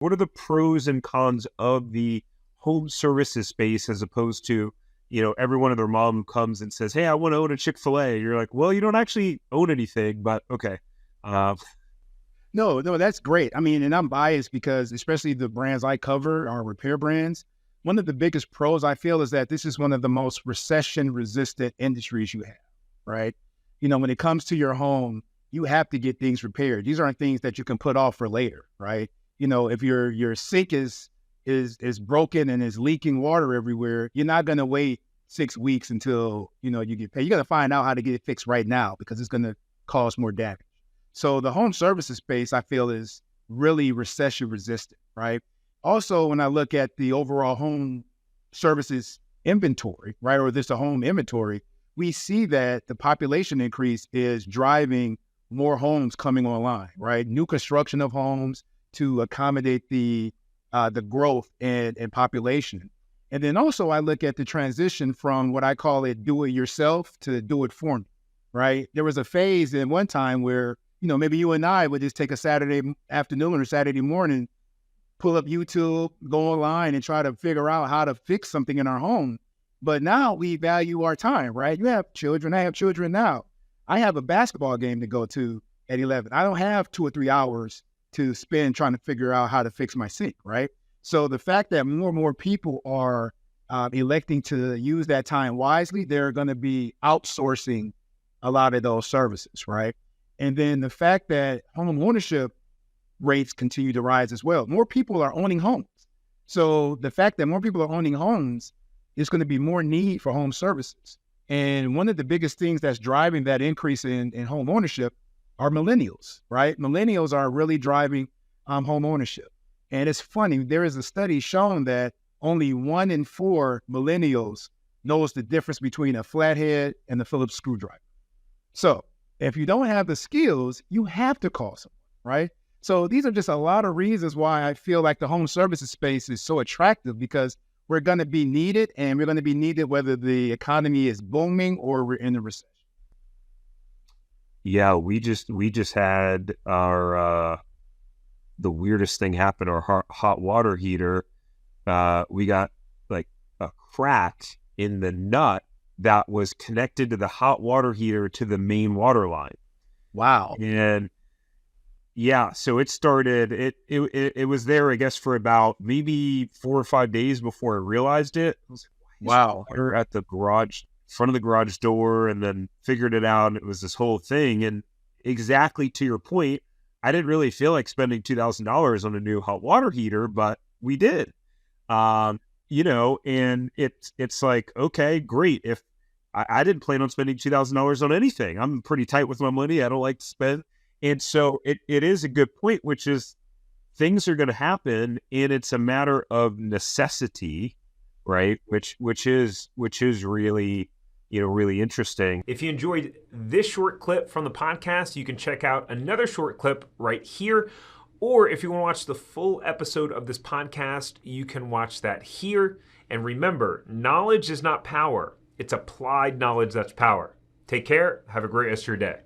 What are the pros and cons of the home services space as opposed to, everyone and their mom comes and says, hey, I want to own a Chick-fil-A. You're like, well, you don't actually own anything, but okay. No, that's great. I mean, and I'm biased because especially the brands I cover are repair brands. One of the biggest pros I feel is that this is one of the most recession resistant industries you have, right? When it comes to your home, you have to get things repaired. These aren't things that you can put off for later, right? If your sink is broken and is leaking water everywhere, you're not going to wait 6 weeks until, you get paid. You got to find out how to get it fixed right now because it's going to cause more damage. So the home services space, I feel, is really recession resistant, right? Also, when I look at the overall home services inventory, right, or this a home inventory, we see that the population increase is driving more homes coming online, right? New construction of homes to accommodate the growth and population. And then also I look at the transition from what I call it do it yourself to do it for me, right? There was a phase in one time where, maybe you and I would just take a Saturday afternoon or Saturday morning, pull up YouTube, go online and try to figure out how to fix something in our home. But now we value our time, right? You have children. I have children now. I have a basketball game to go to at 11. I don't have 2 or 3 hours to spend trying to figure out how to fix my sink, right? So the fact that more and more people are electing to use that time wisely, they're going to be outsourcing a lot of those services, right? And then the fact that home ownership rates continue to rise as well. More people are owning homes. So the fact that more people are owning homes, is going to be more need for home services. And one of the biggest things that's driving that increase in home ownership are millennials, right? Millennials are really driving home ownership. And it's funny, there is a study showing that only 1 in 4 millennials knows the difference between a flathead and a Phillips screwdriver. So if you don't have the skills, you have to call someone, right? So these are just a lot of reasons why I feel like the home services space is so attractive, because we're going to be needed, and we're going to be needed whether the economy is booming or we're in a recession. Yeah, we just had our the weirdest thing happen. Our hot water heater, we got like a crack in the nut that was connected to the hot water heater to the main water line. Wow. And yeah, so it started, it was there, I guess, for about maybe 4 or 5 days before I realized it. I was like, wow. Water at the front of the garage door, and then figured it out. And it was this whole thing. And exactly to your point, I didn't really feel like spending $2,000 on a new hot water heater, but we did. And it's like, okay, great. If I didn't plan on spending $2,000 on anything, I'm pretty tight with my money. I don't like to spend. And so it is a good point, which is things are going to happen, and it's a matter of necessity, right? Which is really, really interesting. If you enjoyed this short clip from the podcast, you can check out another short clip right here. Or if you want to watch the full episode of this podcast, you can watch that here. And remember, knowledge is not power. It's applied knowledge that's power. Take care. Have a great rest of your day.